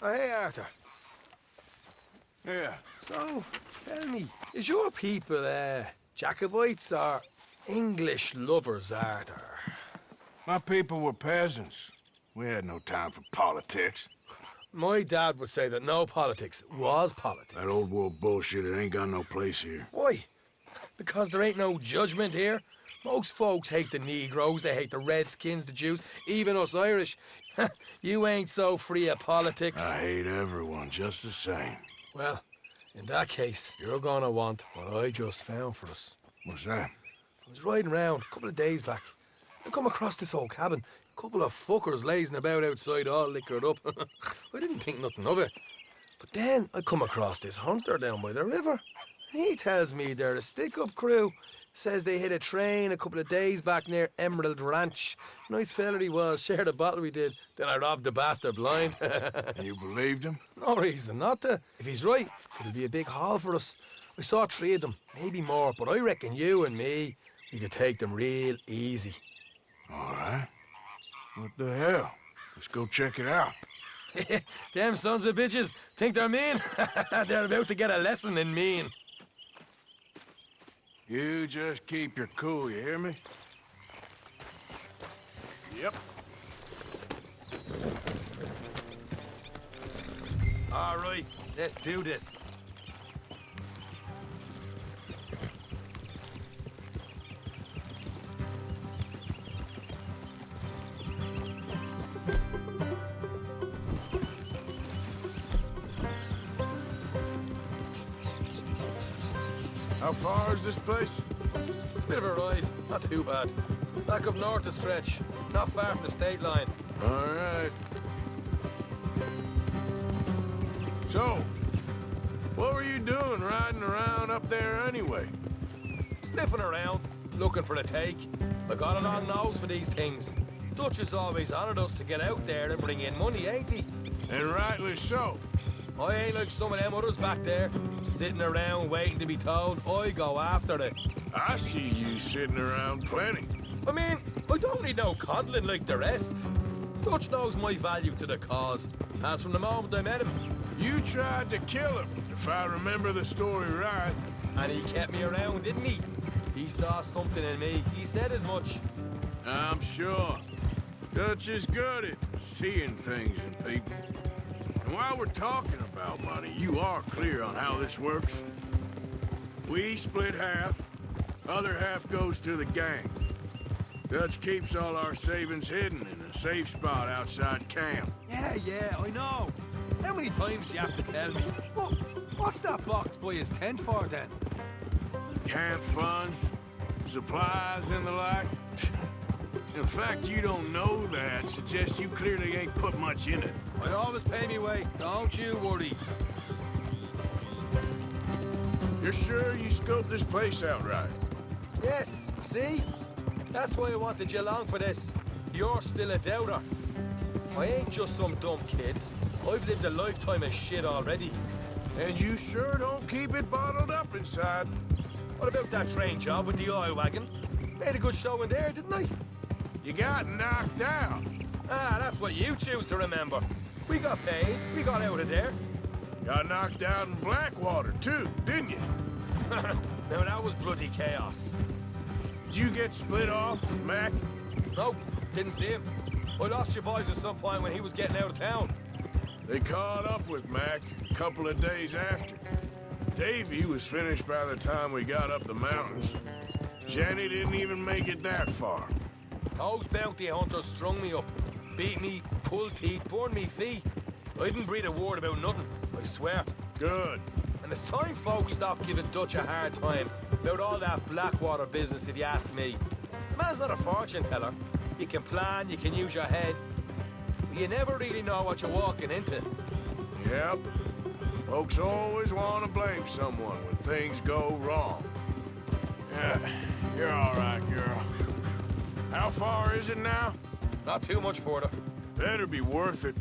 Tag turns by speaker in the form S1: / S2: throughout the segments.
S1: Oh, hey, Arthur.
S2: Yeah.
S1: So, tell me, is your people, Jacobites or English lovers, Arthur?
S2: My people were peasants. We had no time for politics.
S1: My dad would say that no politics was politics.
S2: That old world bullshit, it ain't got no place here.
S1: Why? Because there ain't no judgment here. Most folks hate the Negroes, they hate the Redskins, the Jews, even us Irish. You ain't so free of politics.
S2: I hate everyone just the same.
S1: Well, in that case, you're gonna want what I just found for us.
S2: What's that?
S1: I was riding around a couple of days back. I come across this old cabin. A couple of fuckers lazing about outside all liquored up. I didn't think nothing of it. But then I come across this hunter down by the river. And he tells me they're a stick-up crew. Says they hit a train a couple of days back near Emerald Ranch. Nice fella he was, shared a bottle we did. Then I robbed the bastard blind.
S2: You believed him?
S1: No reason not to. If he's right, it'll be a big haul for us. I saw 3 of them, maybe more, but I reckon you and me, we could take them real easy.
S2: All right. What the hell? Let's go check it out.
S1: Them sons of bitches think they're mean. They're about to get a lesson in mean.
S2: You just keep your cool, you hear me? Yep.
S1: All right, let's do this.
S2: How far is this place?
S1: It's a bit of a ride, not too bad. Back up north a stretch, not far from the state line.
S2: All right. So, what were you doing riding around up there anyway?
S1: Sniffing around, looking for a take. I got a long nose for these things. Dutch has always honoured us to get out there and bring in money, ain't he?
S2: And rightly so.
S1: I ain't like some of them others back there, sitting around waiting to be told. I go after it.
S2: I see you sitting around plenty.
S1: I mean, I don't need no coddling like the rest. Dutch knows my value to the cause, as from the moment I met him.
S2: You tried to kill him, if I remember the story right.
S1: And he kept me around, didn't he? He saw something in me. He said as much.
S2: I'm sure. Dutch is good at seeing things in people. And while we're talking about money, you are clear on how this works. We split half, other half goes to the gang. Dutch keeps all our savings hidden in a safe spot outside camp.
S1: Yeah, I know. How many times do you have to tell me? What's that box by his tent for, then?
S2: Camp funds, supplies, and the like. In fact, you don't know that suggests you clearly ain't put much in it.
S1: I always pay me way. Don't you worry.
S2: You're sure you scoped this place out right?
S1: Yes, see? That's why I wanted you along for this. You're still a doubter. I ain't just some dumb kid. I've lived a lifetime of shit already.
S2: And you sure don't keep it bottled up inside.
S1: What about that train job with the oil wagon? Made a good show in there, didn't I?
S2: You got knocked out.
S1: Ah, that's what you choose to remember. We got paid. We got out of there.
S2: Got knocked out in Blackwater, too, didn't you?
S1: Now, that was bloody chaos.
S2: Did you get split off with Mac?
S1: No, didn't see him. I lost your boys at some point when he was getting out of town.
S2: They caught up with Mac a couple of days after. Davy was finished by the time we got up the mountains. Jenny didn't even make it that far.
S1: Those bounty hunters strung me up, beat me, pulled teeth, burned me feet. I didn't breathe a word about nothing, I swear.
S2: Good.
S1: And it's time folks stopped giving Dutch a hard time about all that Blackwater business, if you ask me. The man's not a fortune teller. You can plan, you can use your head. But you never really know what you're walking into.
S2: Yep. Folks always want to blame someone when things go wrong. Yeah, you're all right, girl. How far is it now?
S1: Not too much further.
S2: Better be worth it.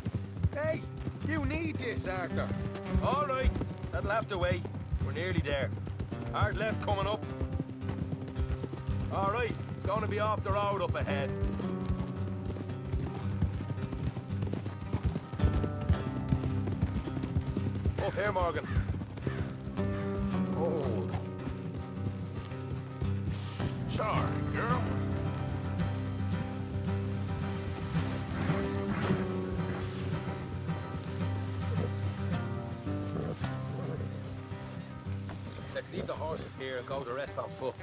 S1: Hey, you need this, Arthur. All right, that'll have to wait. We're nearly there. Hard left coming up. All right, it's going to be off the road up ahead. Here, Morgan. Oh.
S2: Sorry, girl.
S1: Let's leave the horses here and go the rest on foot.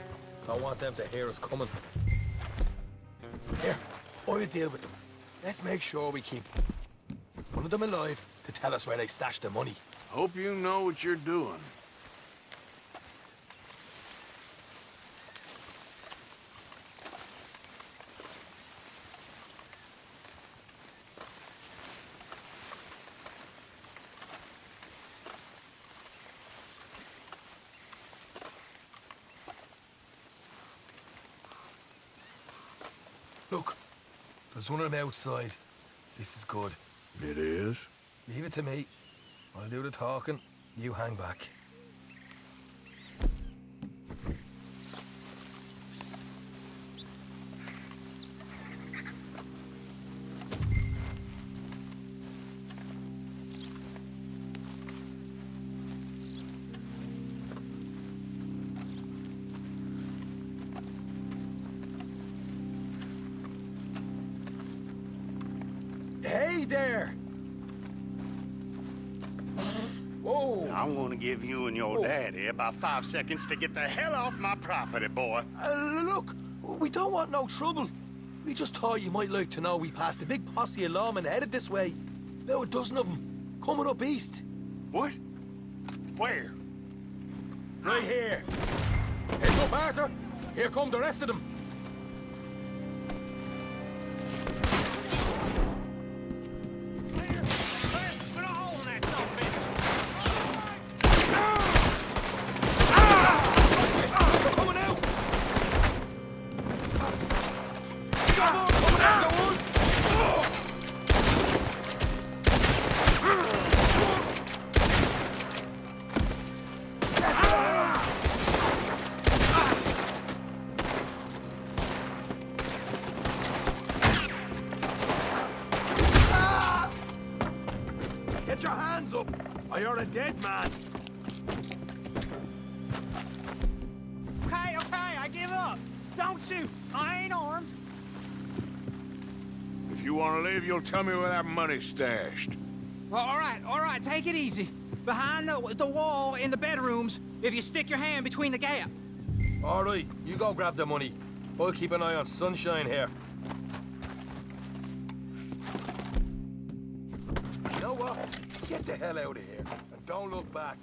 S1: Don't want them to hear us coming. Here, I'll deal with them. Let's make sure we keep one of them alive to tell us where they stashed the money.
S2: Hope you know what you're doing.
S1: Look, there's one of them outside. This is good.
S2: It is?
S1: Leave it to me. I'll do the talking. You hang back. Hey there! Whoa!
S3: I'm gonna give you and your daddy about 5 seconds to get the hell off my property, boy.
S1: Look, we don't want no trouble. We just thought you might like to know we passed a big posse of lawmen headed this way. About a dozen of them, coming up east.
S3: What? Where?
S1: Right here. Heads up, Arthur. Here come the rest of them.
S3: Put a hole in that son of a bitch.
S1: They're coming out. Come on, coming out of the woods. Get your hands up, or you're a dead man.
S4: Okay, I give up. Don't shoot. I ain't armed.
S2: If you want to leave, you'll tell me where that money's stashed.
S4: Well, all right, take it easy. Behind the wall in the bedrooms, if you stick your hand between the gap.
S1: All right, you go grab the money. I'll keep an eye on Sunshine here. You know what? Get the hell out of here, and don't look back.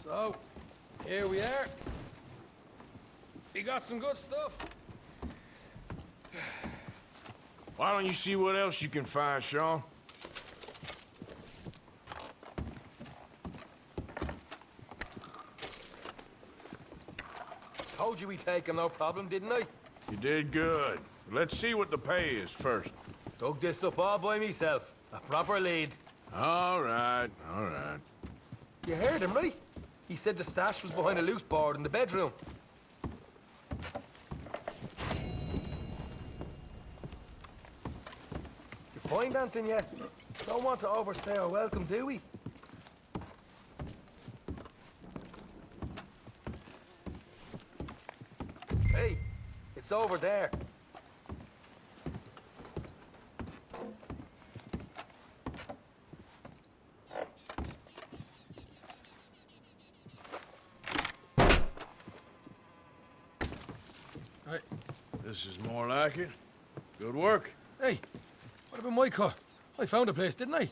S1: So, here we are. You got some good stuff.
S2: Why don't you see what else you can find, Sean?
S1: Told you we'd take him, no problem, didn't I?
S2: You did good. Let's see what the pay is first.
S1: Dug this up all by myself. A proper lead.
S2: All right, all right.
S1: You heard him, right? He said the stash was behind a loose board in the bedroom. You find anything yet? Don't want to overstay our welcome, do we? Hey, it's over there.
S2: Right. This is more like it. Good work.
S1: Hey, what about my car? I found a place, didn't I?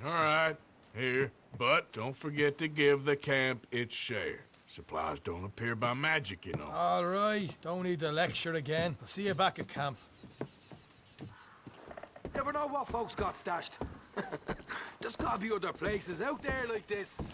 S2: All right, here. But don't forget to give the camp its share. Supplies don't appear by magic, you know.
S1: All right, don't need the lecture again. I'll see you back at camp. Never know what folks got stashed. There's gotta be other places out there like this.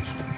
S2: Jones.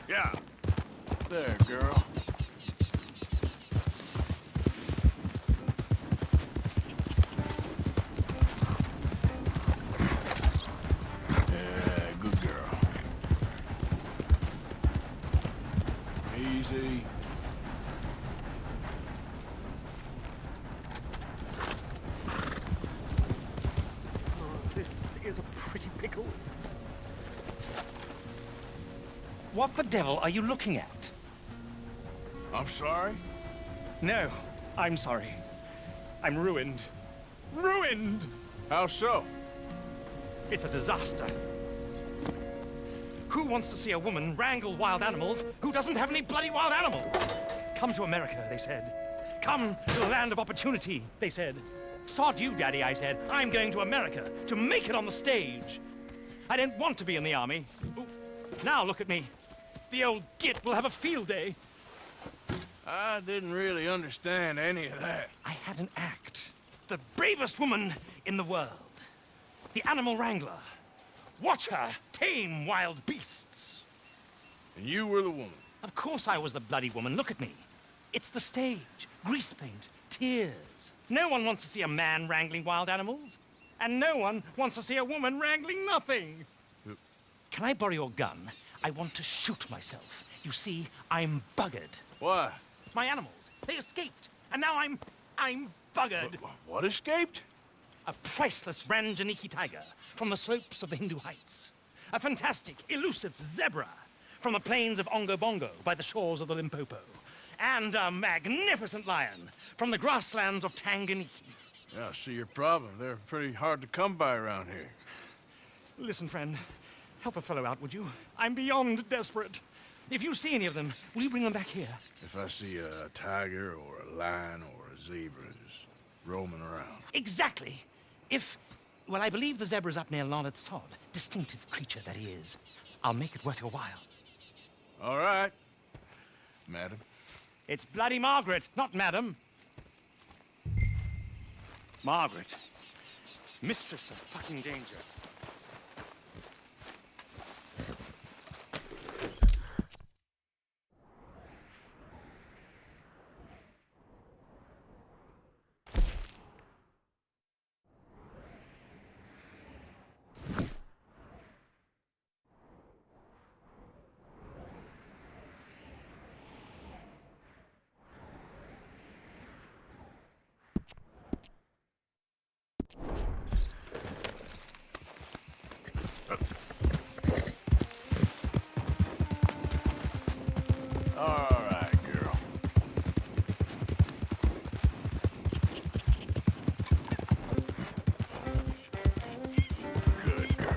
S2: Yeah. There, girl. Yeah, good girl. Easy.
S5: This is a pretty pickle. What the devil are you looking at?
S2: I'm sorry?
S5: No, I'm sorry. I'm ruined. Ruined!
S2: How so?
S5: It's a disaster. Who wants to see a woman wrangle wild animals who doesn't have any bloody wild animals? Come to America, they said. Come to the land of opportunity, they said. Sod you, Daddy, I said. I'm going to America to make it on the stage. I didn't want to be in the army. Ooh. Now look at me. The old git will have a field day.
S2: I didn't really understand any of that.
S5: I had an act. The bravest woman in the world. The animal wrangler. Watch her tame wild beasts.
S2: And you were the woman.
S5: Of course I was the bloody woman. Look at me. It's the stage. Grease paint. Tears. No one wants to see a man wrangling wild animals. And no one wants to see a woman wrangling nothing. Can I borrow your gun? I want to shoot myself. You see, I'm buggered.
S2: Why?
S5: My animals, they escaped. And now I'm buggered.
S2: What escaped?
S5: A priceless Ranjaniki tiger from the slopes of the Hindu Heights. A fantastic, elusive zebra from the plains of Ongo Bongo by the shores of the Limpopo. And a magnificent lion from the grasslands of Tanganyika.
S2: Yeah, I see your problem. They're pretty hard to come by around here.
S5: Listen, friend, help a fellow out, would you? I'm beyond desperate. If you see any of them, will you bring them back here?
S2: If I see a tiger or a lion or a zebra just roaming around.
S5: Exactly. Well, I believe the zebra's up near Larned Sod. Distinctive creature that he is. I'll make it worth your while.
S2: All right, madam.
S5: It's bloody Margaret, not madam. Margaret. Mistress of fucking danger.
S2: All right, girl. Good girl.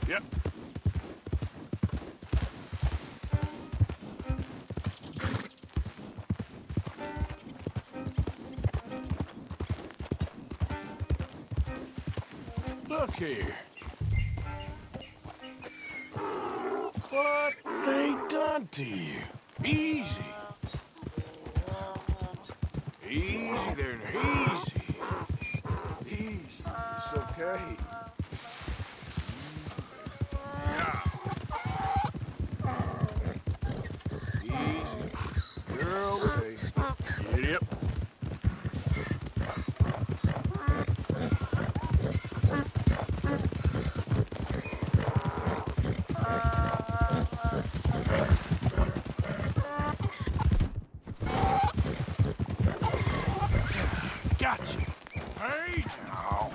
S2: Yep. Look here. What they done to you? Easy. Easy there, easy. Easy. It's okay. Yeah. Easy. You're okay. Get up. Gotcha. Hey, now.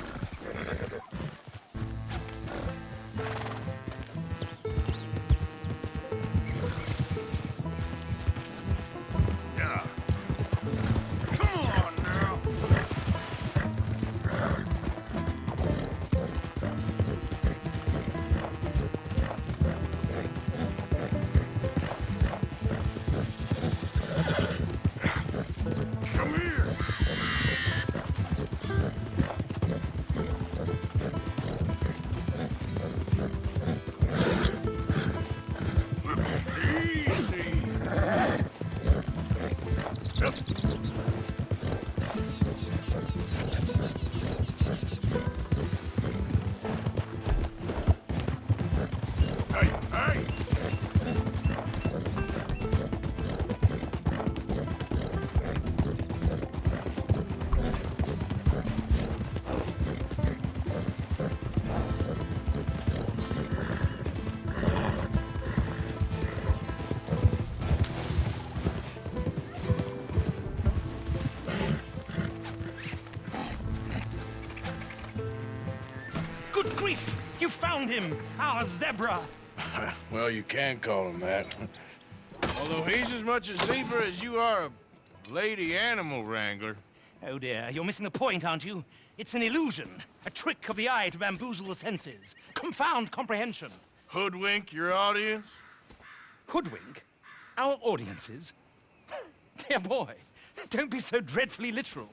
S2: Yeah. Come on now. Come here. Easy. Hey, hey.
S5: Good grief! You found him! Our zebra!
S2: Well, you can call him that. Although he's as much a zebra as you are a lady animal wrangler.
S5: Oh dear, you're missing the point, aren't you? It's an illusion. A trick of the eye to bamboozle the senses. Confound comprehension.
S2: Hoodwink your audience?
S5: Hoodwink? Our audiences? Dear boy, don't be so dreadfully literal.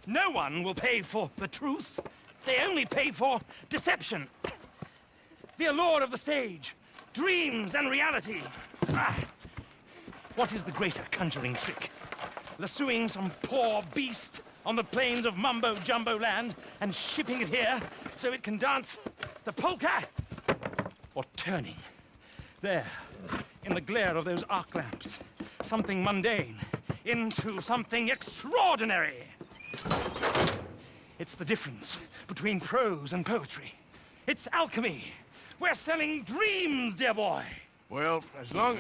S5: No one will pay for the truth. They only pay for deception. The allure of the stage, dreams and reality. Ah. What is the greater conjuring trick? Lassoing some poor beast on the plains of mumbo-jumbo land and shipping it here so it can dance the polka? Or turning, there, in the glare of those arc lamps, something mundane into something extraordinary? It's the difference between prose and poetry. It's alchemy. We're selling dreams, dear boy.
S2: Well, as long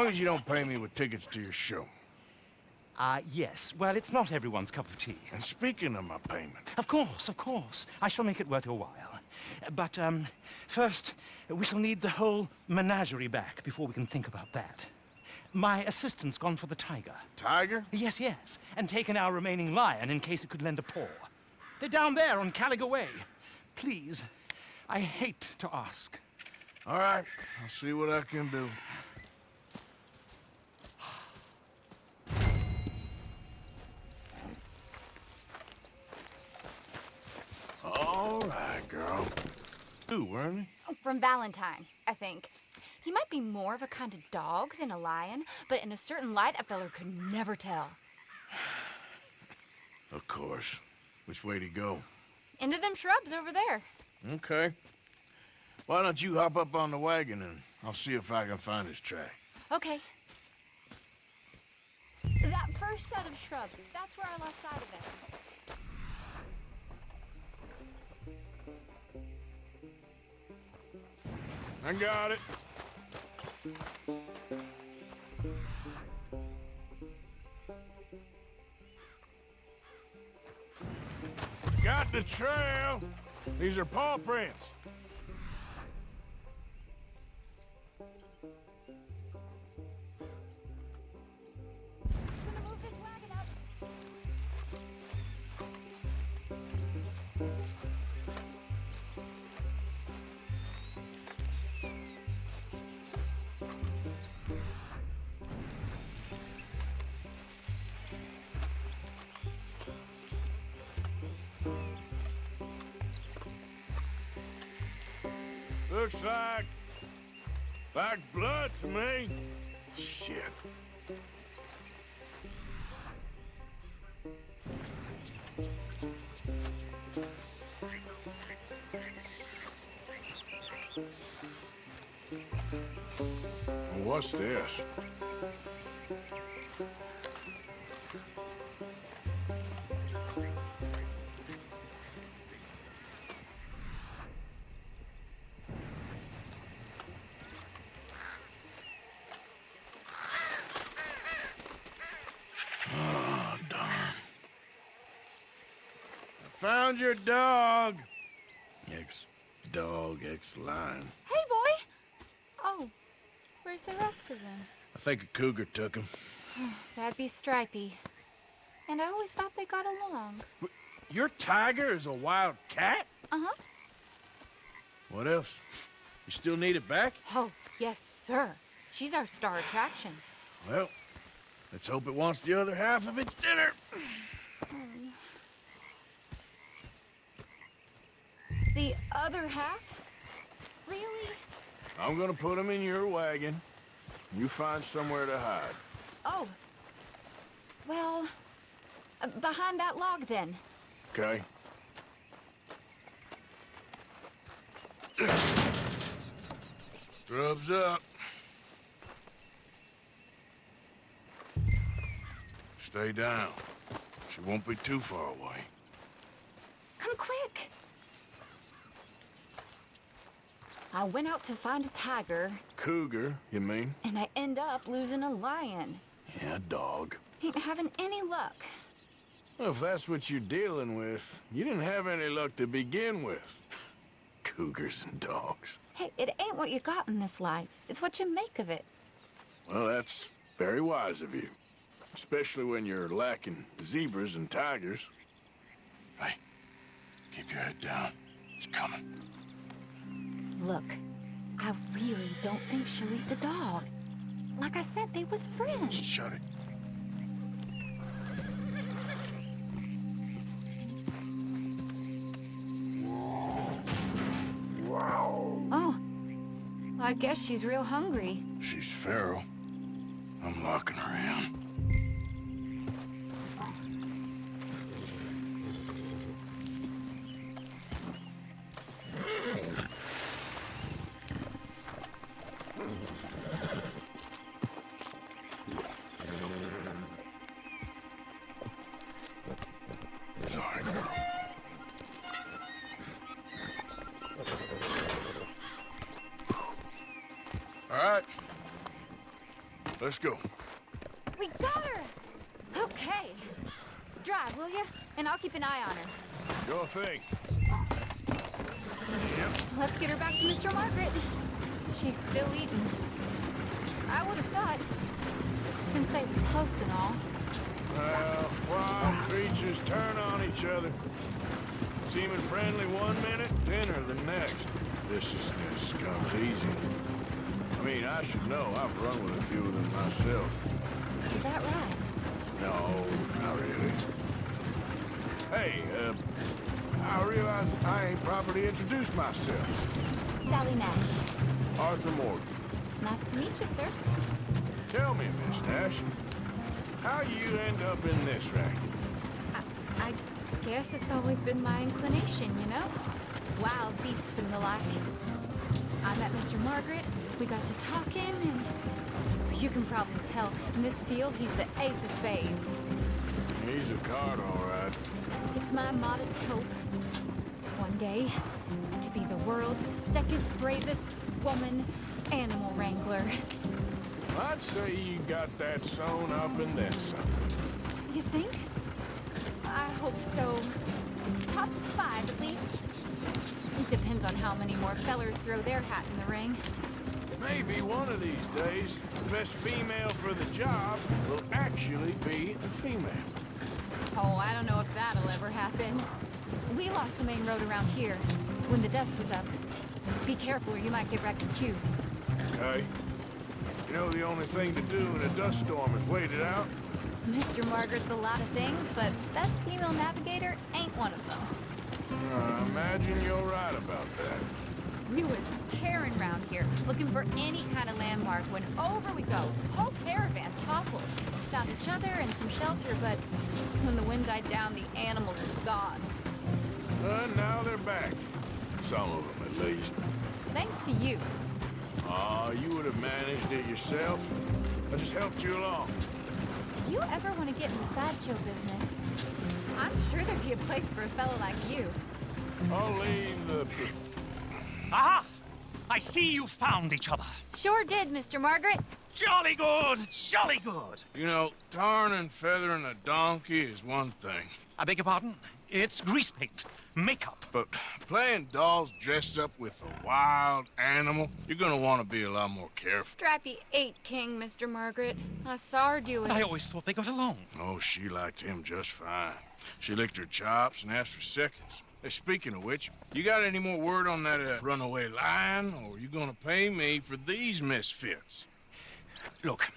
S2: as you don't pay me with tickets to your show.
S5: Yes. Well, it's not everyone's cup of tea.
S2: And speaking of my payment,
S5: Of course, of course. I shall make it worth your while. But, first, we shall need the whole menagerie back before we can think about that. My assistant's gone for the tiger.
S2: Tiger?
S5: Yes, yes. And taken our remaining lion in case it could lend a paw. They're down there on Caliga Way. Please, I hate to ask.
S2: All right, I'll see what I can do. All right, girl. Who, weren't he?
S6: From Valentine, I think. He might be more of a kind of dog than a lion, but in a certain light, a feller could never tell.
S2: Of course. Which way'd he go?
S6: Into them shrubs over there.
S2: Okay. Why don't you hop up on the wagon and I'll see if I can find his track.
S6: Okay. That first set of shrubs, that's where I lost sight of it.
S2: I got it. Got the trail. These are paw prints.
S6: Gonna move this wagon up.
S2: Looks like blood to me. Shit. What's this? Oh, darn. I found your dog. Ex-dog, ex-lion.
S6: Hey, boy! Oh, where's the rest of them?
S2: I think a cougar took him.
S6: That'd be Stripey. And I always thought they got along.
S2: Your tiger is a wild cat?
S6: Uh-huh.
S2: What else? You still need it back?
S6: Oh, yes, sir. She's our star attraction.
S2: Well, let's hope it wants the other half of its dinner.
S6: The other half? Really?
S2: I'm gonna put him in your wagon. You find somewhere to hide.
S6: Oh. Well, behind that log, then.
S2: Okay? Grub's up. Stay down. She won't be too far away.
S6: Come quick. I went out to find a tiger,
S2: Cougar, you mean?
S6: and I end up losing a lion.
S2: Yeah, dog.
S6: Ain't having any luck.
S2: Well, if that's what you're dealing with, you didn't have any luck to begin with. Cougars and dogs.
S6: Hey, it ain't what you got in this life. It's what you make of it.
S2: Well, that's very wise of you. Especially when you're lacking zebras and tigers. Hey, keep your head down. It's coming.
S6: Look, I really don't think she'll eat the dog. Like I said, they was friends.
S2: Shut it.
S6: Oh, I guess she's real hungry.
S2: She's feral. I'm locking her in. Sorry, girl. All right. Let's go.
S6: We got her! Okay. Drive, will you? And I'll keep an eye on her.
S2: Sure thing.
S6: Let's get her back to Mr. Margaret. She's still eating. I would have thought, since they was close and all.
S2: Well, wild creatures turn on each other. Seeming friendly one minute, dinner the next. Viciousness comes easy. I mean, I should know. I've run with a few of them myself.
S6: Is that right?
S2: No, not really. Hey, I realize I ain't properly introduced myself.
S6: Sally Nash.
S2: Arthur Morgan.
S6: Nice to meet you, sir.
S2: Tell me, Miss Nash, how you end up in this racket?
S6: I guess it's always been my inclination, you know? Wild beasts and the like. I met Mr. Margaret, we got to talking, and you can probably tell, in this field, he's the ace of spades.
S2: He's a card, all right.
S6: It's my modest hope, one day, to be the world's second bravest woman animal wrangler.
S2: I'd say you got that sewn up and then some.
S6: You think? I hope so. Top 5, at least. It depends on how many more fellers throw their hat in the ring.
S2: Maybe one of these days, the best female for the job will actually be a female.
S6: Oh, I don't know if that'll ever happen. We lost the main road around here when the dust was up. Be careful or you might get wrecked too.
S2: Okay? You know the only thing to do in a dust storm is wait it out?
S6: Mr. Margaret's a lot of things, but best female navigator ain't one of them.
S2: I imagine you're right about that.
S6: We was terrible around here, looking for any kind of landmark when over we go. Whole caravan toppled. Found each other and some shelter, but when the wind died down, the animals was gone.
S2: Now they're back. Some of them, at least.
S6: Thanks to you.
S2: Aw, you would have managed it yourself. I just helped you along.
S6: If you ever want to get in the sideshow business, I'm sure there'd be a place for a fellow like you.
S2: I'll leave the...
S5: Aha! I see you found each other.
S6: Sure did, Mr. Margaret.
S5: Jolly good, jolly good.
S2: You know, tarring and feathering a donkey is one thing.
S5: I beg your pardon? It's grease paint, makeup.
S2: But playing dolls dressed up with a wild animal, you're gonna want to be a lot more careful.
S6: Strappy ain't king, Mr. Margaret. I saw her do it.
S5: I always thought they got along.
S2: Oh, she liked him just fine. She licked her chops and asked for seconds. Hey, speaking of which, you got any more word on that runaway lion, or are you gonna pay me for these misfits?
S5: Look,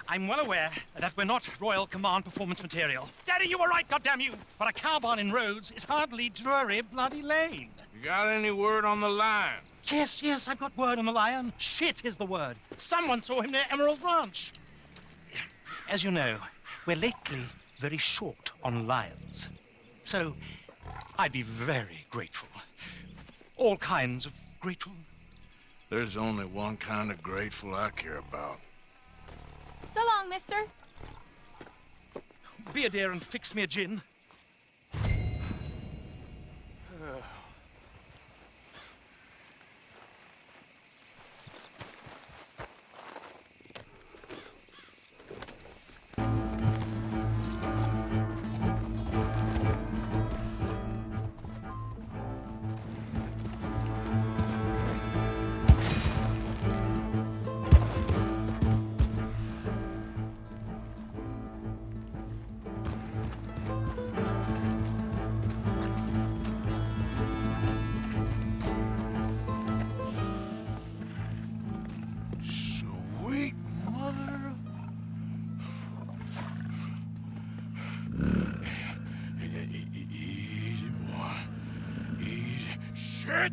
S5: I'm well aware that we're not Royal Command performance material. Daddy, you were right, goddammit you! But a cow barn in Rhodes is hardly Drury Bloody Lane.
S2: You got any word on the lion?
S5: Yes, I've got word on the lion. Shit is the word. Someone saw him near Emerald Ranch. As you know, we're lately very short on lions. So, I'd be very grateful. All kinds of grateful.
S2: There's only one kind of grateful I care about.
S6: So long, mister.
S5: Be a dear and fix me a gin.
S2: Sweet mother. Easy, boy. Easy. Shit!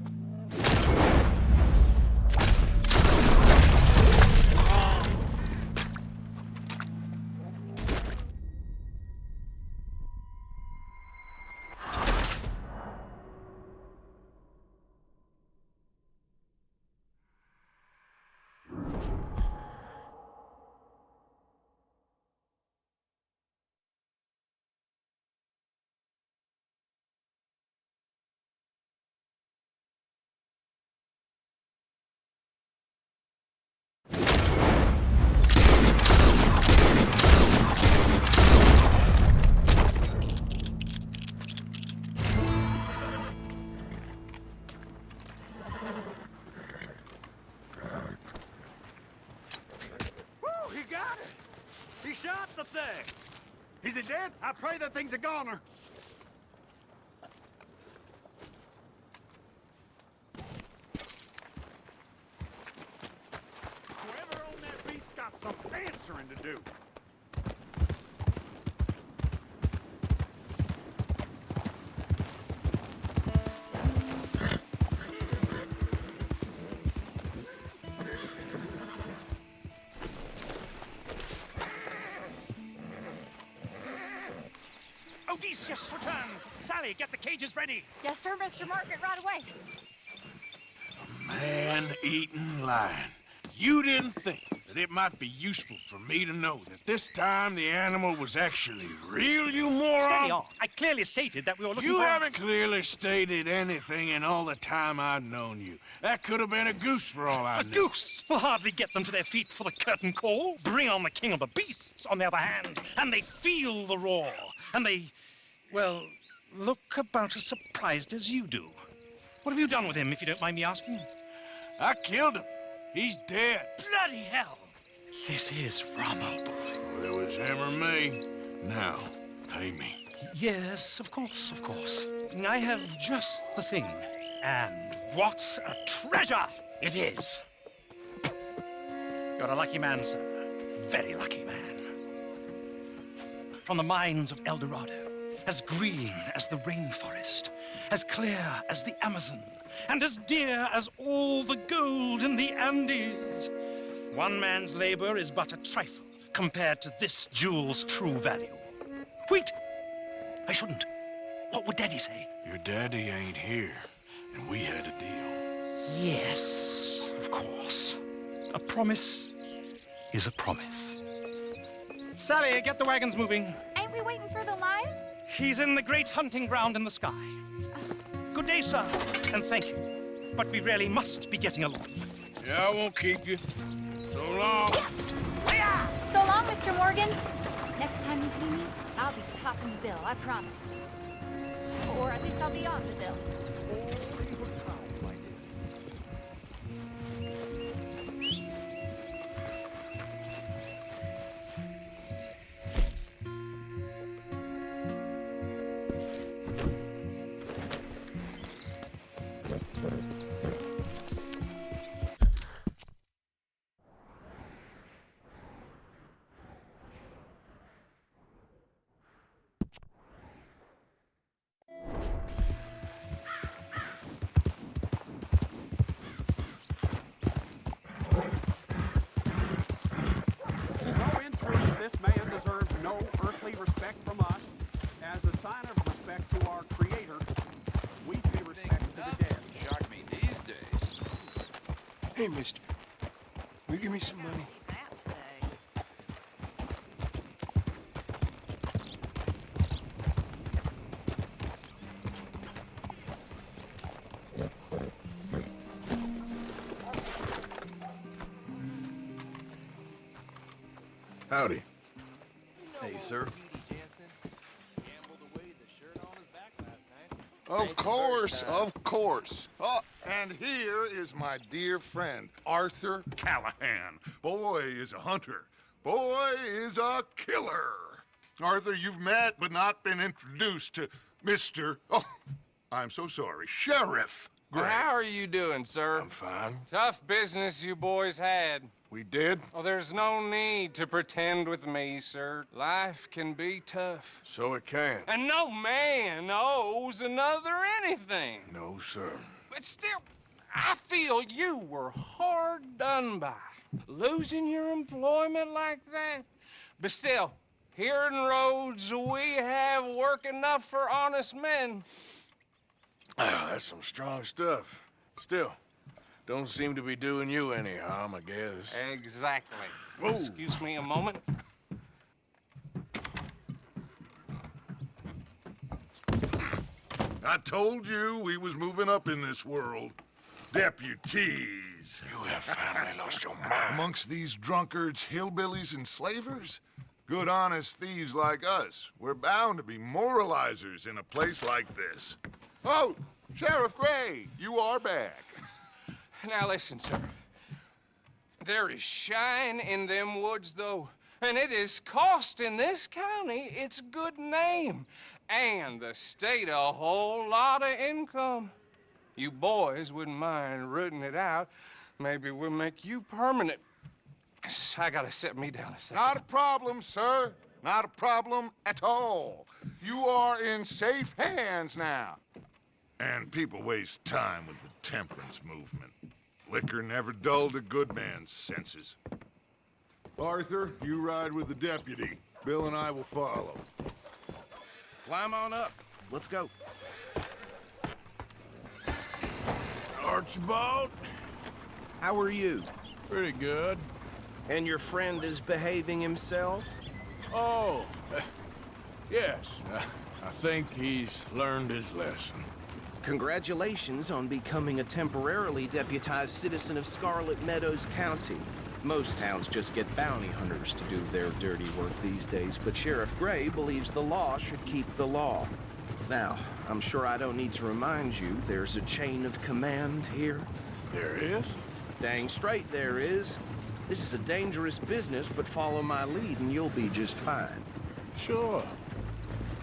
S3: He got it! He shot the thing! Is he dead? I pray that thing's a goner. Whoever owned that beast's got some answering to do.
S5: Odysseus returns! Sally, get the cages ready!
S6: Yes, sir, Mr. Margaret, right away.
S2: Man-eating lion. You didn't think that it might be useful for me to know that this time the animal was actually real, you moron?
S5: Steady on. I clearly stated that we were looking
S2: You
S5: for...
S2: haven't clearly stated anything in all the time I've known you. That could have been a goose for all I
S5: A
S2: knew.
S5: goose will hardly get them to their feet for the curtain call. Bring on the king of the beasts, on the other hand, and they feel the roar. And they, well, look about as surprised as you do. What have you done with him, if you don't mind me asking?
S2: I killed him. He's dead.
S5: Bloody hell! This is Ramo.
S2: Well, it was him or me. Now, pay me.
S5: Yes, of course, of course. I have just the thing. And what a treasure it is! You're a lucky man, sir. Very lucky man. From the mines of El Dorado, as green as the rainforest, as clear as the Amazon, and as dear as all the gold in the Andes. One man's labor is but a trifle compared to this jewel's true value. Wait! I shouldn't. What would Daddy say?
S2: Your daddy ain't here, and we had a deal.
S5: Yes, of course. A promise is a promise. Sally, get the wagons moving.
S6: Ain't we waiting for the lion?
S5: He's in the great hunting ground in the sky. Good day, sir, and thank you. But we really must be getting along.
S2: Yeah, I won't keep you. So long.
S6: So long, Mr. Morgan. Next time you see me, I'll be topping the bill, I promise. Or at least I'll be on the bill.
S7: This man deserves no earthly respect from us. As a sign of respect to our Creator, we pay respect to the dead.
S8: Shock me these days.
S1: Hey, mister. Will you give me some money?
S2: Howdy.
S1: Hey, sir.
S8: Of course, of course. Oh, and here is my dear friend, Arthur Callahan. Boy is a hunter. Boy is a killer. Arthur, you've met but not been introduced to Mr. Oh, I'm so sorry, Sheriff Gray.
S9: How are you doing, sir?
S2: I'm fine.
S9: Tough business you boys had.
S2: We did?
S9: Oh, there's no need to pretend with me, sir. Life can be tough.
S2: So it can.
S9: And no man owes another anything.
S2: No, sir.
S9: But still, I feel you were hard done by. Losing your employment like that. But still, here in Rhodes, we have work enough for honest men.
S2: Ah, that's some strong stuff. Still, don't seem to be doing you any harm, I guess.
S9: Exactly.
S2: Whoa.
S9: Excuse me a moment.
S8: I told you we was moving up in this world. Deputies.
S2: You have finally lost your mind.
S8: Amongst these drunkards, hillbillies, and slavers? Good, honest thieves like us. We're bound to be moralizers in a place like this. Oh, Sheriff Gray, you are back.
S9: Now listen, sir. There is shine in them woods, though, and it is costing this county its good name and the state a whole lot of income. You boys wouldn't mind rooting it out. Maybe we'll make you permanent. I gotta sit me down a second.
S8: Not a problem, sir. Not a problem at all. You are in safe hands now. And people waste time with the temperance movement. Liquor never dulled a good man's senses. Arthur, you ride with the deputy. Bill and I will follow.
S3: Climb on up. Let's go.
S2: Archibald?
S3: How are you?
S2: Pretty good.
S3: And your friend is behaving himself?
S2: Oh, yes. I think he's learned his lesson.
S3: Congratulations on becoming a temporarily deputized citizen of Scarlet Meadows County. Most towns just get bounty hunters to do their dirty work these days, but Sheriff Gray believes the law should keep the law. Now, I'm sure I don't need to remind you there's a chain of command here.
S2: There is?
S3: Dang straight there is. This is a dangerous business, but follow my lead and you'll be just fine.
S2: Sure.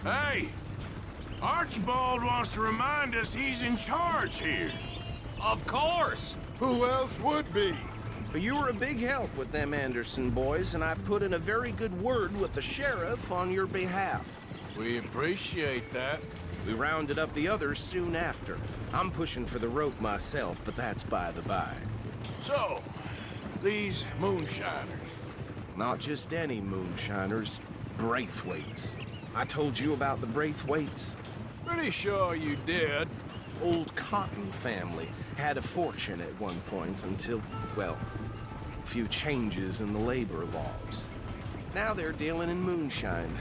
S2: Hey! Archibald wants to remind us he's in charge here.
S3: Of course!
S8: Who else would be?
S3: You were a big help with them Anderson boys, and I put in a very good word with the sheriff on your behalf.
S2: We appreciate that.
S3: We rounded up the others soon after. I'm pushing for the rope myself, but that's by the by.
S2: So, these moonshiners.
S3: Not just any moonshiners, Braithwaites. I told you about the Braithwaites?
S2: Pretty sure you did.
S3: Old Cotton family had a fortune at one point until, well, a few changes in the labor laws. Now they're dealing in moonshine.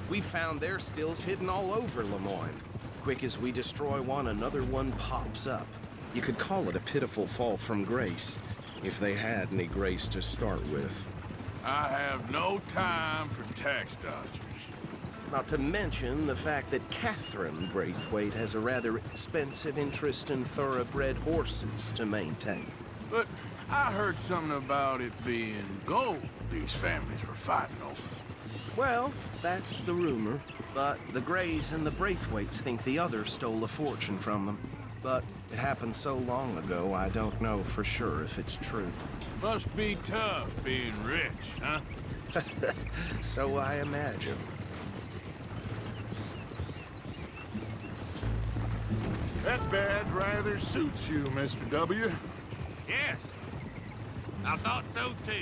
S3: We found their stills hidden all over Lemoyne. Quick as we destroy one, another one pops up. You could call it a pitiful fall from grace, if they had any grace to start with.
S2: I have no time for tax dodgers.
S3: Not to mention the fact that Catherine Braithwaite has a rather expensive interest in thoroughbred horses to maintain.
S2: But I heard something about it being gold these families were fighting over.
S3: Well, that's the rumor. But the Greys and the Braithwaites think the others stole a fortune from them. But it happened so long ago, I don't know for sure if it's true.
S2: Must be tough being rich, huh?
S3: So I imagine.
S8: That badge rather suits you, Mr. W.
S10: Yes. I thought so, too.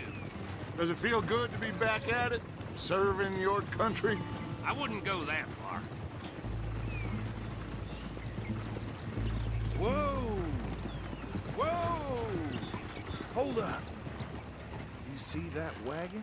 S8: Does it feel good to be back at it? Serving your country?
S10: I wouldn't go that far.
S3: Whoa! Whoa! Hold up. You see that wagon?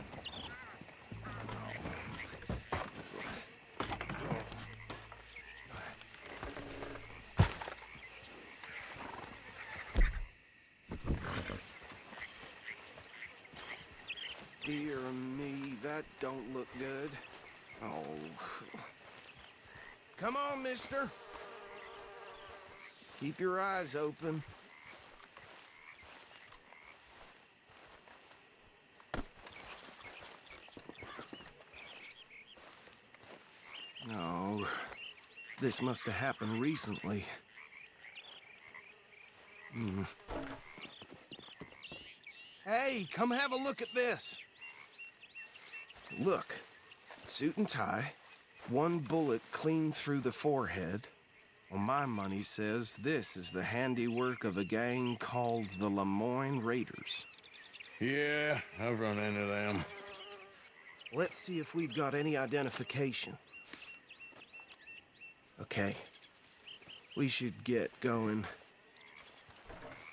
S3: Dear me, that don't look good. Oh. Come on, mister. Keep your eyes open. No. This must have happened recently. Hey, come have a look at this. Look, suit and tie, one bullet clean through the forehead. Well, my money says this is the handiwork of a gang called the Lemoyne Raiders.
S2: Yeah, I've run into them.
S3: Let's see if we've got any identification. Okay, we should get going.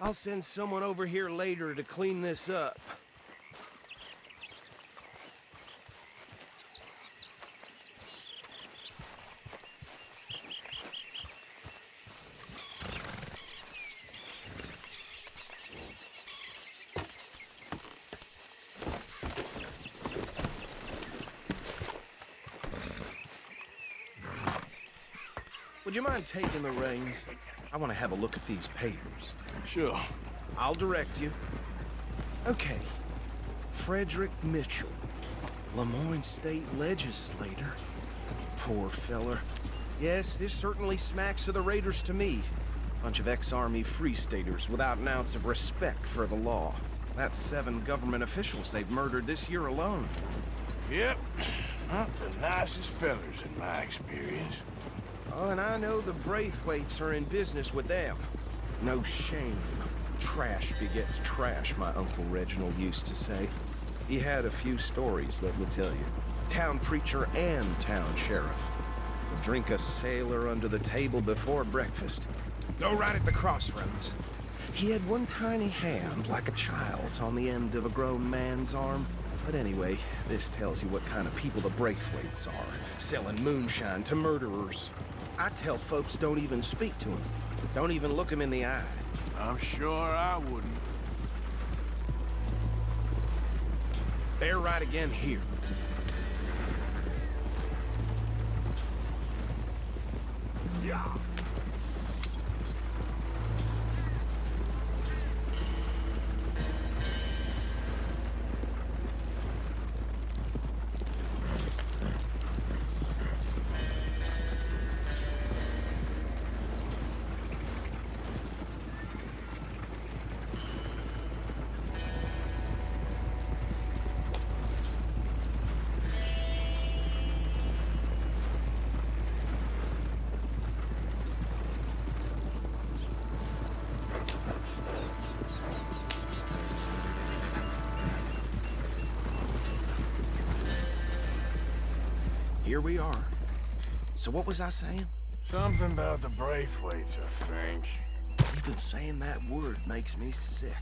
S3: I'll send someone over here later to clean this up. Would you mind taking the reins? I want to have a look at these papers.
S2: Sure.
S3: I'll direct you. Okay. Frederick Mitchell, Lemoyne State Legislator. Poor feller. Yes, this certainly smacks of the Raiders to me. Bunch of ex-Army Free Staters without an ounce of respect for the law. That's 7 government officials they've murdered this year alone.
S2: Yep. Not the nicest fellers in my experience.
S3: Oh, and I know the Braithwaites are in business with them. No shame. Trash begets trash, my Uncle Reginald used to say. He had a few stories, let me tell you. Town preacher and town sheriff. Would drink a sailor under the table before breakfast. Go right at the crossroads. He had one tiny hand, like a child's, on the end of a grown man's arm. But anyway, this tells you what kind of people the Braithwaites are. Selling moonshine to murderers. I tell folks don't even speak to him. Don't even look him in the eye.
S2: I'm sure I wouldn't.
S3: They're right again here. Yeah. here we are. So what was I saying?
S2: Something about the Braithwaites, I think.
S3: Even saying that word makes me sick.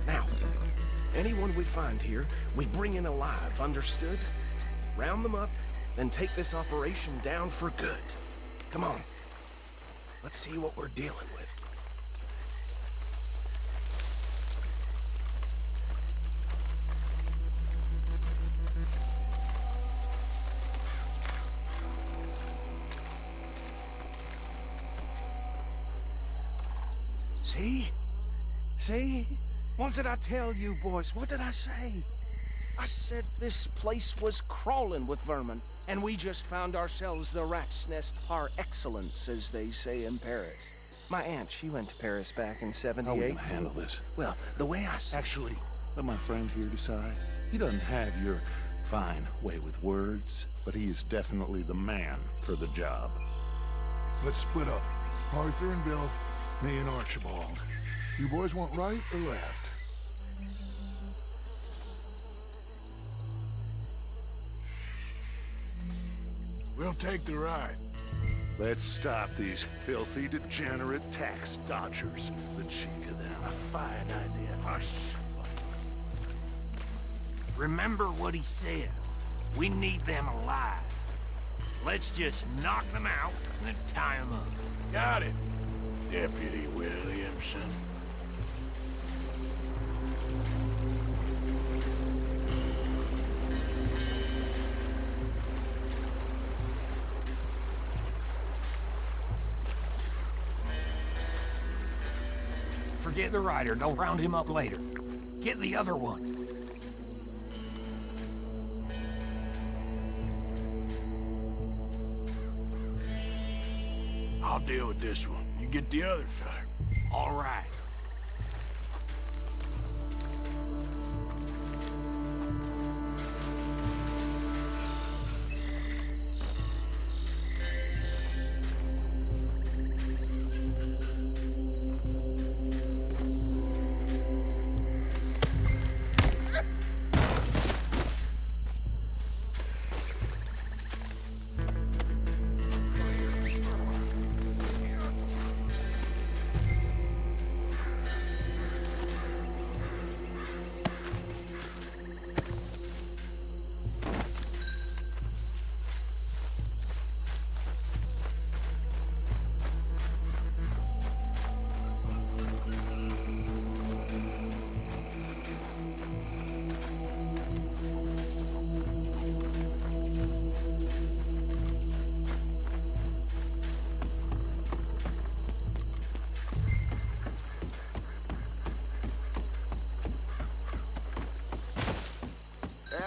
S3: Now, anyone we find here, we bring in alive, understood? Round them up, then take this operation down for good. Come on. Let's see what we're dealing with. See? See? What did I tell you, boys? What did I say? I said this place was crawling with vermin, and we just found ourselves the rat's nest par excellence, as they say in Paris. My aunt, she went to Paris back in '78.
S11: How are we gonna handle this?
S3: Well, the way I see...
S11: Actually, let my friend here decide. He doesn't have your fine way with words, but he is definitely the man for the job.
S8: Let's split up. Arthur and Bill, me and Archibald. You boys want right or left?
S2: We'll take the ride.
S11: Let's stop these filthy, degenerate tax dodgers. The cheek of them. A fine idea. Hush.
S10: Remember what he said. We need them alive. Let's just knock them out and then tie them up.
S2: Got it, Deputy Williamson.
S10: Forget the rider. Don't round him up later. Get the other one.
S2: I'll deal with this one. You get the other fella.
S10: All right.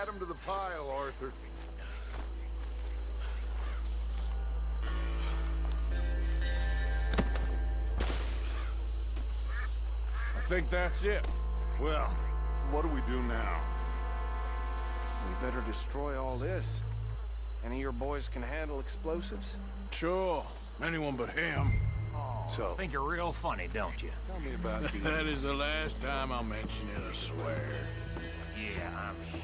S8: Add him to the pile, Arthur.
S2: I think that's it.
S11: Well, what do we do now?
S3: We better destroy all this. Any of your boys can handle explosives?
S2: Sure. Anyone but him.
S11: So,
S10: Think you're real funny, don't you?
S11: tell me about the...
S2: That is the last time I'll mention it, I swear.
S10: Yeah, I'm sure.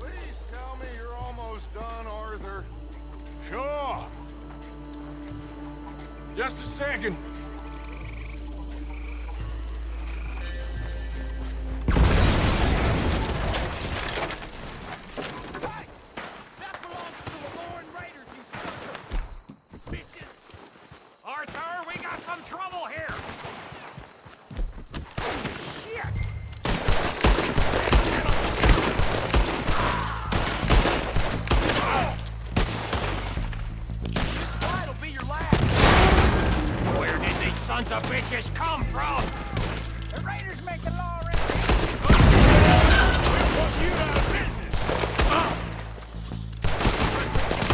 S8: Please tell me you're almost done, Arthur.
S2: Sure. Just a second.
S10: Arthur, we got some trouble here! Shit! sons of bitches come from?
S4: The raiders making law around
S2: We'll put you out of business!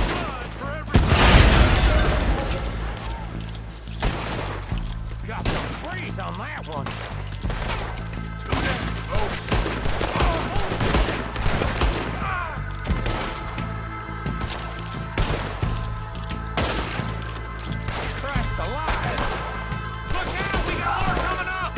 S2: Blood for every...
S10: Got some freeze on that one.
S2: Do that, folks!
S10: Christ alive! Look out! We got more coming up!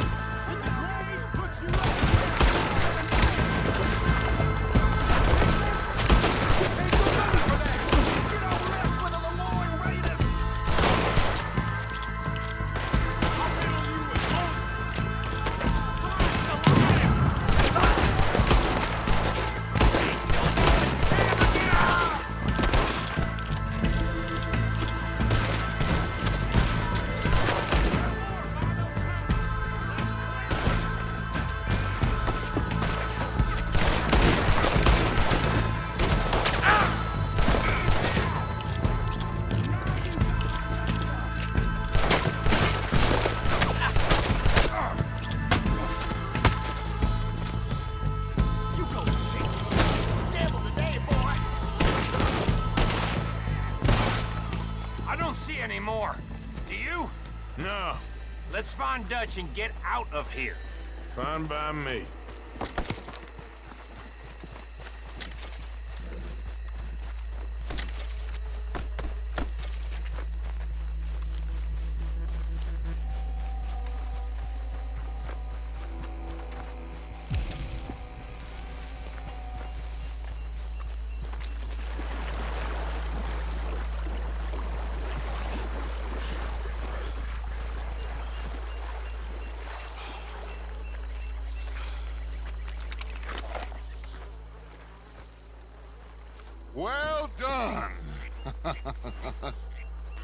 S10: I don't see any more. Do you?
S2: No,
S10: Let's find Dutch and get out of here.
S2: fine by me.
S8: Well done.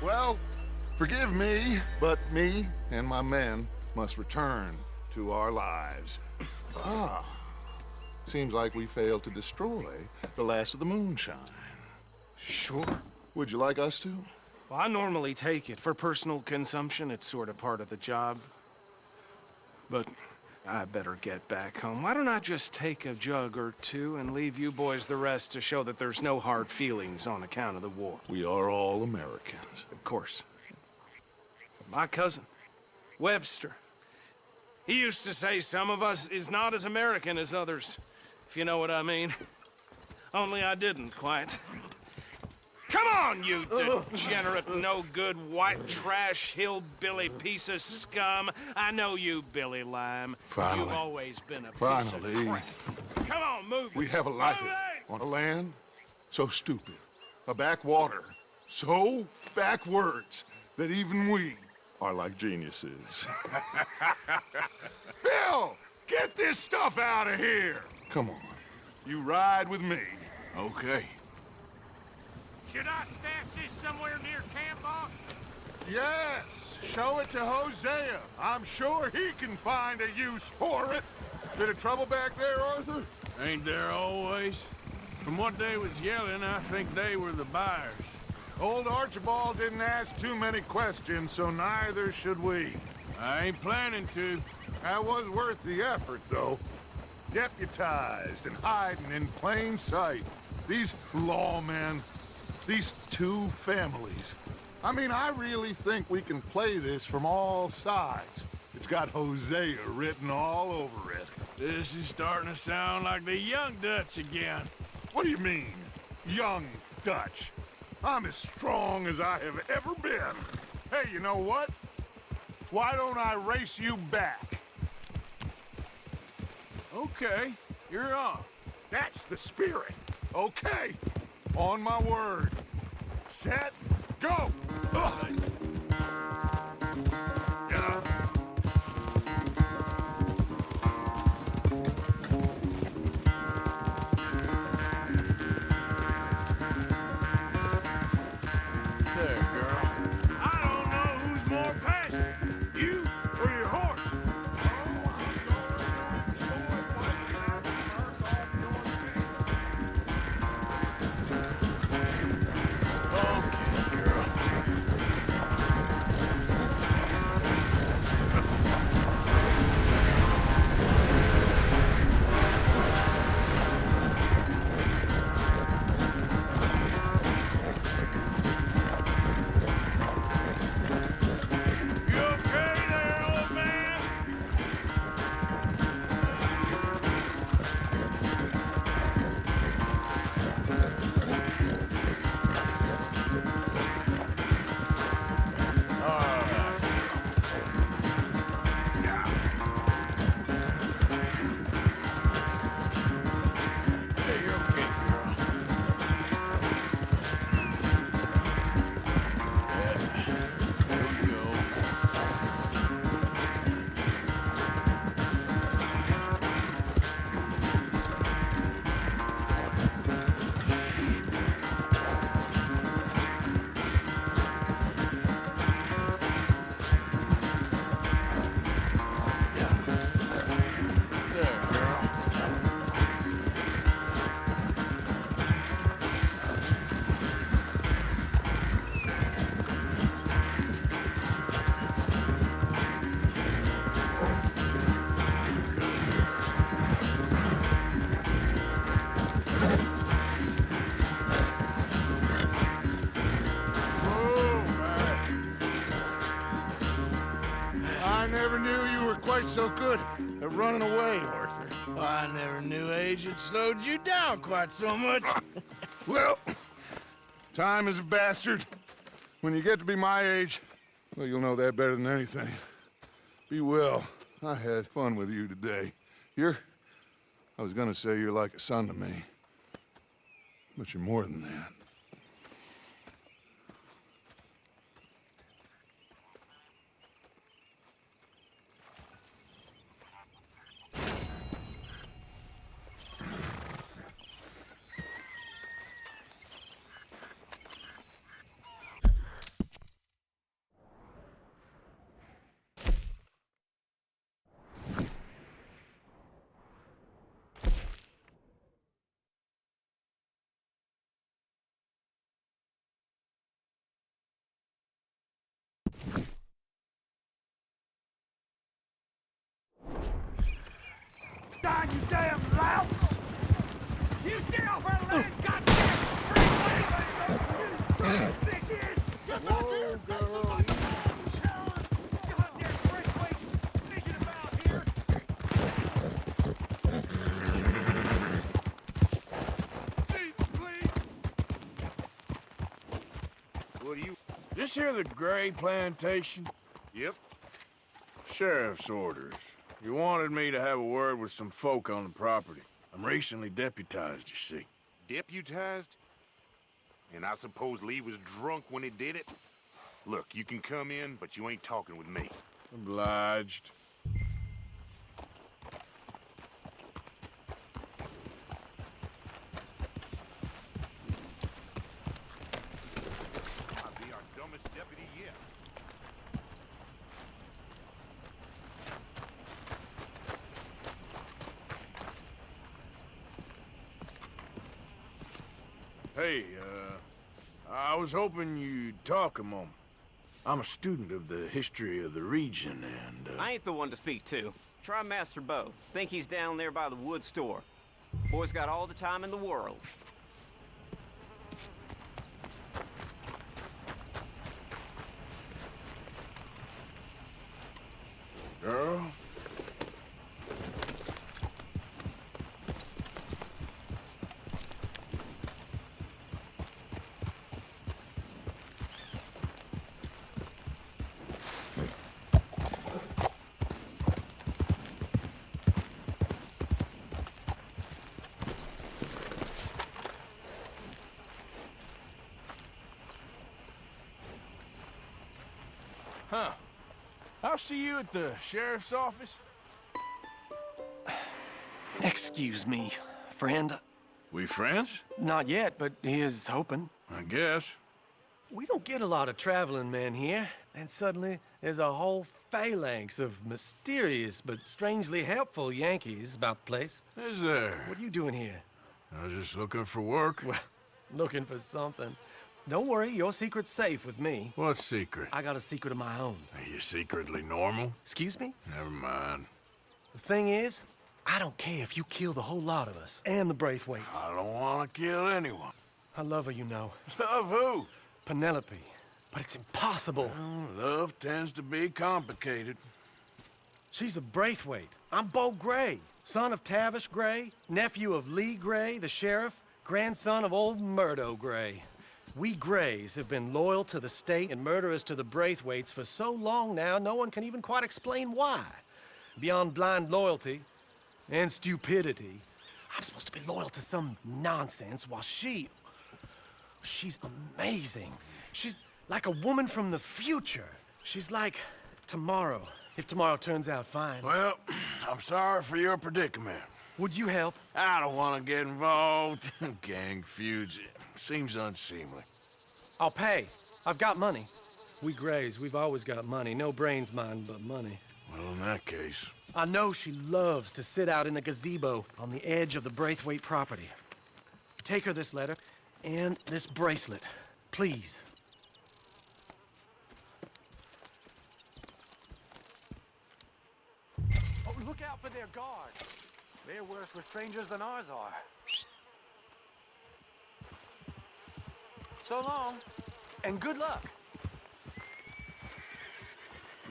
S8: Well, forgive me, but me and my men must return to our lives. Ah, seems like we failed to destroy the last of the moonshine.
S3: Sure.
S8: Would you like us to?
S3: Well, I normally take it. For personal consumption, it's sort of part of the job. But I better get back home. Why don't I just take a jug or two and leave you boys the rest to show that there's no hard feelings on account of the war?
S8: We are all Americans.
S3: Of course. My cousin, Webster, he used to say some of us is not as American as others, if you know what I mean. Only I didn't quite. Come on, you degenerate, no-good, white trash, hillbilly piece of scum. I know you, Billy Lime.
S8: Finally.
S3: You've always been a piece
S8: Finally.
S3: of crap. Come on, move it.
S8: We have a life
S3: Move it!
S8: on a land so stupid, a backwater so backwards that even we are like geniuses. Bill, get this stuff out of here. Come on, you ride with me.
S2: Okay.
S10: Should I stash this somewhere near camp, boss?
S8: Yes, show it to Hosea. I'm sure he can find a use for it. Bit of trouble back there, Arthur?
S2: Ain't there always? From what they was yelling, I think they were the buyers.
S8: Old Archibald didn't ask too many questions, so neither should we.
S2: I ain't planning to.
S8: That was worth the effort, though. Deputized and hiding in plain sight. These lawmen, these two families. I mean, I really think we can play this from all sides. It's got Hosea written all over it.
S2: This is starting to sound like the young Dutch again.
S8: What do you mean, young Dutch? I'm as strong as I have ever been. Hey, you know what? Why don't I race you back?
S2: Okay, you're on.
S8: That's the spirit. Okay, on my word. Set, go! Ugh. Yeah.
S2: There, girl. I don't know who's more passionate, you or your horse. Okay, girl.
S8: never knew you were quite so good at running away, Arthur.
S2: I never knew age had slowed you down quite so much.
S8: Well, time is a bastard. When you get to be my age, well, you'll know that better than anything. Be well. I had fun with you today. I was gonna say you're like a son to me, but you're more than that.
S10: Die, you damn louts! You stay off our land, goddamn bitches!
S8: Whoa, girl.
S10: Goddamn breakaways sneaking about here! Jesus, please!
S2: What do you... This here the Gray Plantation?
S8: Yep.
S2: Sheriff's orders. You wanted me to have a word with some folk on the property. I'm recently deputized, you see.
S12: Deputized? And I suppose Lee was drunk when he did it? Look, you can come in, but you ain't talking with me.
S2: Obliged.
S12: Might be our dumbest deputy yet.
S2: Hey, I was hoping you'd talk a moment. I'm a student of the history of the region, and,
S13: I ain't the one to speak to. Try Master Bo. Think he's down there by the wood store. Boy's got all the time in the world.
S2: Girl? Huh. I'll see you at the sheriff's office.
S14: Excuse me, friend.
S2: We friends?
S14: Not yet, but here's hoping.
S2: I guess.
S1: We don't get a lot of traveling men here, and suddenly there's a whole phalanx of mysterious but strangely helpful Yankees about the place.
S2: Is there?
S1: What are you doing here?
S2: I was just looking for work.
S1: Well, looking for something. Don't worry, your secret's safe with me.
S2: What secret?
S1: I got a secret of my own.
S2: Are you secretly normal?
S1: Excuse me?
S2: Never mind.
S1: The thing is, I don't care if you kill the whole lot of us, and the Braithwaites.
S2: I don't want to kill anyone.
S1: I love her, you know.
S2: Love who?
S1: Penelope. But it's impossible.
S2: Well, love tends to be complicated.
S1: She's a Braithwaite. I'm Bo Gray, son of Tavish Gray, nephew of Lee Gray, the sheriff, grandson of old Murdo Gray. We Grays have been loyal to the state and murderers to the Braithwaites for so long now, no one can even quite explain why. Beyond blind loyalty and stupidity, I'm supposed to be loyal to some nonsense while she's amazing. She's like a woman from the future. She's like tomorrow, if tomorrow turns out fine.
S2: Well, I'm sorry for your predicament.
S1: Would you help?
S2: I don't want to get involved. Gang feuds. Seems unseemly.
S1: I'll pay. I've got money. We Grays, we've always got money. No brains, mind, but money.
S2: Well, in that case...
S1: I know she loves to sit out in the gazebo on the edge of the Braithwaite property. Take her this letter and this bracelet, please.
S15: Oh, look out for their guards. They're worse with strangers than ours are. So long, and good luck.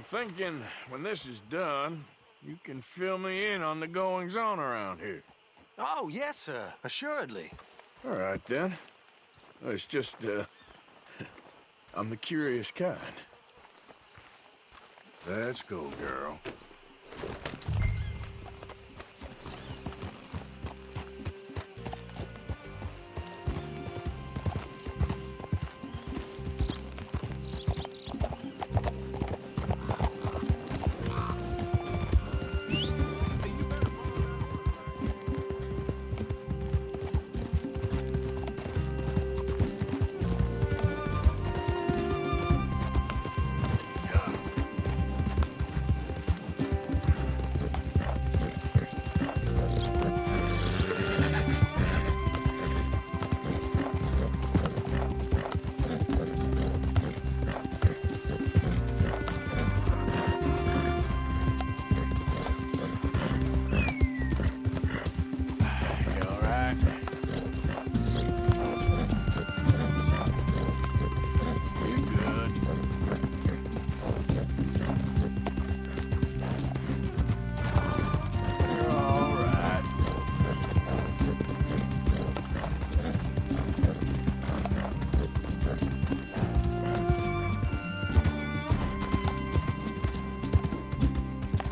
S2: thinking when this is done, you can fill me in on the goings-on around here.
S15: Oh, yes, sir. Assuredly.
S2: All right, then. It's just, I'm the curious kind. Let's go, girl.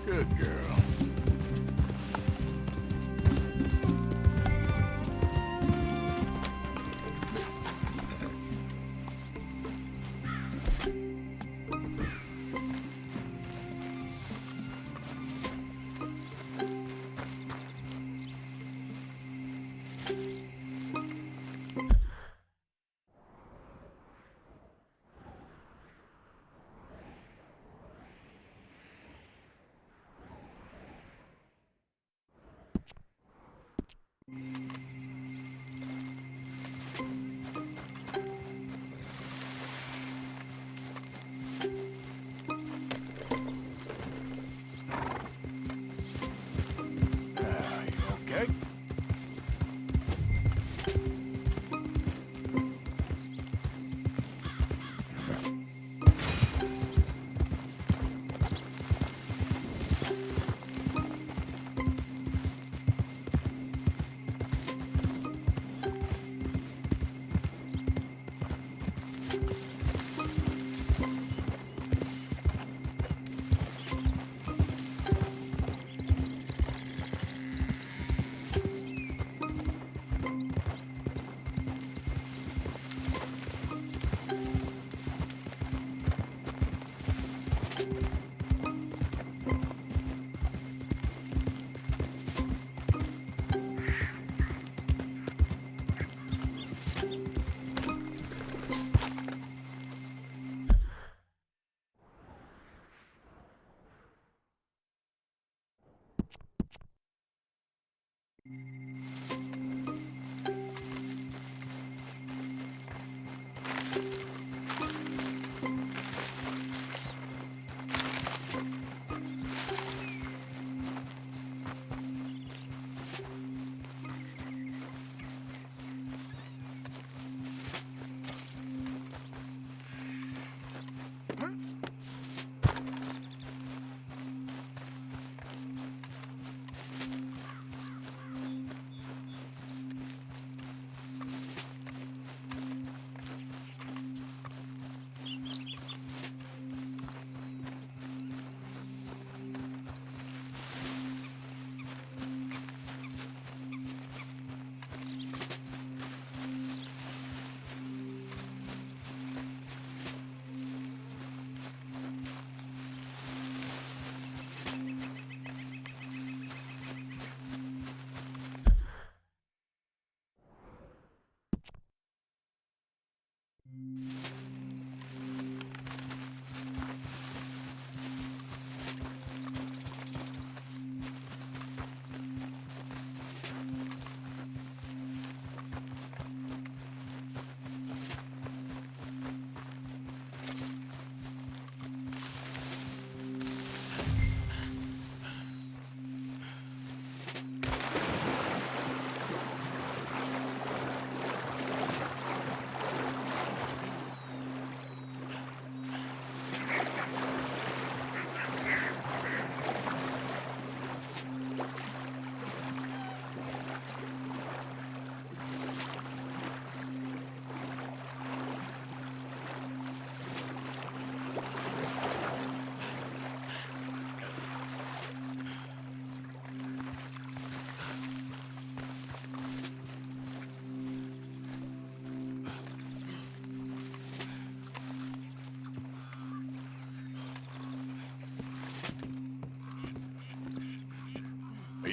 S2: Good girl. Okay.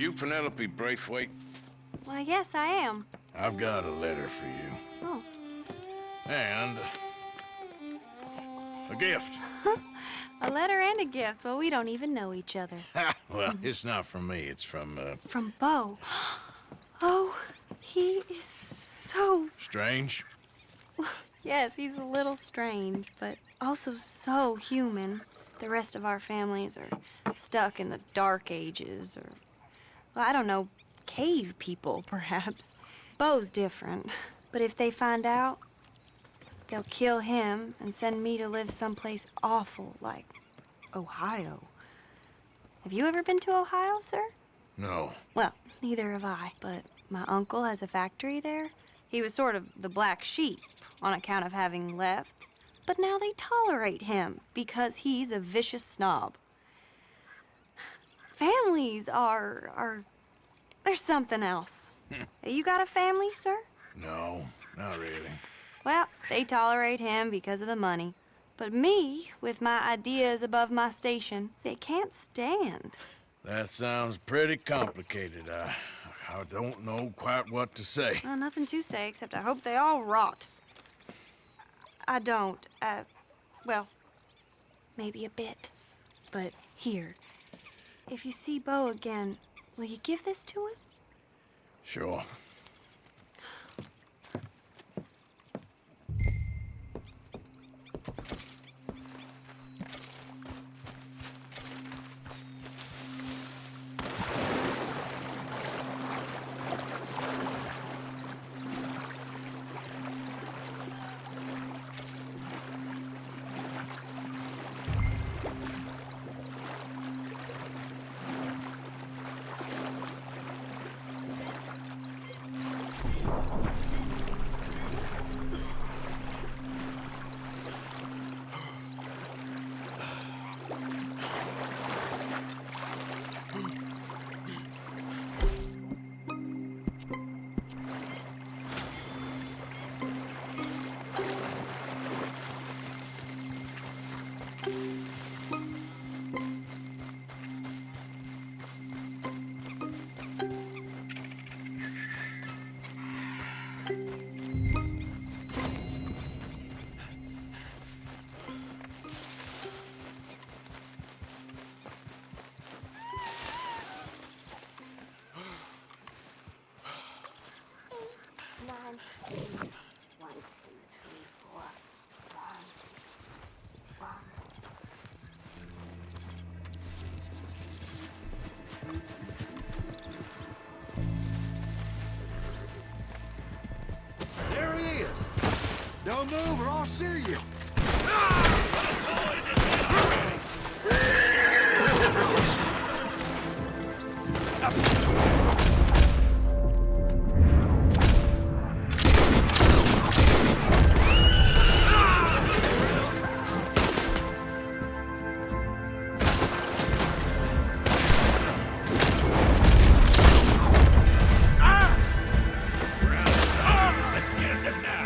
S2: you Penelope Braithwaite?
S16: Why, yes, I am.
S2: I've got a letter for you.
S16: Oh.
S2: And a gift.
S16: A letter and a gift. Well, we don't even know each other.
S2: Well, it's not from me. It's from,
S16: From Beau. Oh, he is so...
S2: Strange?
S16: Yes, he's a little strange, but also so human. The rest of our families are stuck in the Dark Ages, or, well, I don't know, cave people, perhaps. Beau's different, but if they find out, they'll kill him and send me to live someplace awful like Ohio. Have you ever been to Ohio, sir?
S2: No.
S16: Well, neither have I, but my uncle has a factory there. He was sort of the black sheep on account of having left, but now they tolerate him because he's a vicious snob. Families are there's something else. You got a family, sir?
S2: No, not really.
S16: Well, they tolerate him because of the money. But me, with my ideas above my station, they can't stand.
S2: That sounds pretty complicated. I don't know quite what to say.
S16: Well, nothing to say, except I hope they all rot. I don't, well, maybe a bit. But here, if you see Beau again, will you give this to him?
S2: Sure.
S17: There he is. Don't move or I'll see you.
S10: Let's get them now.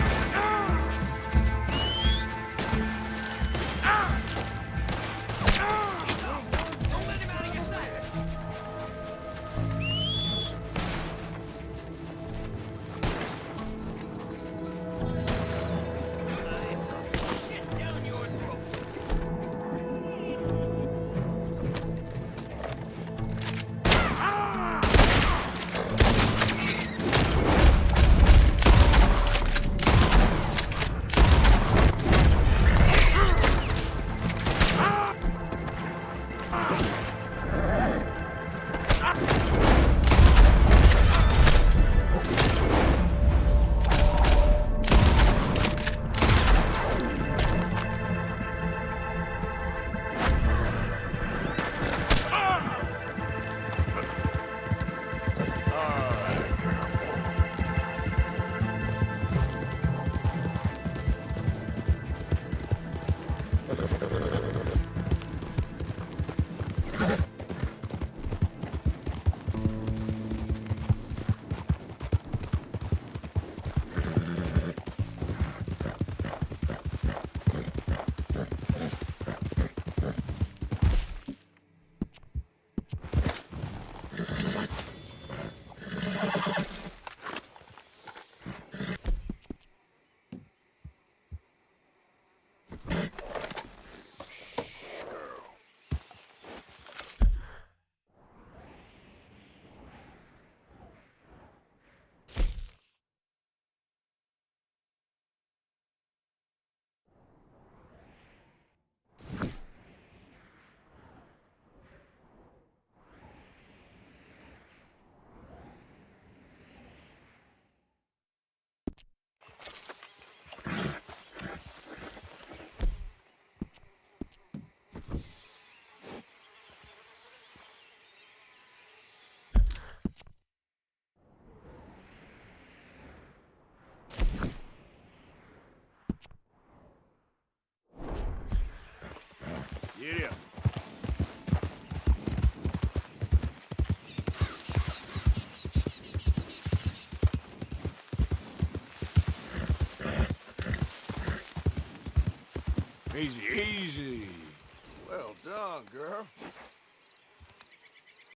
S2: Easy, easy. Well done, girl.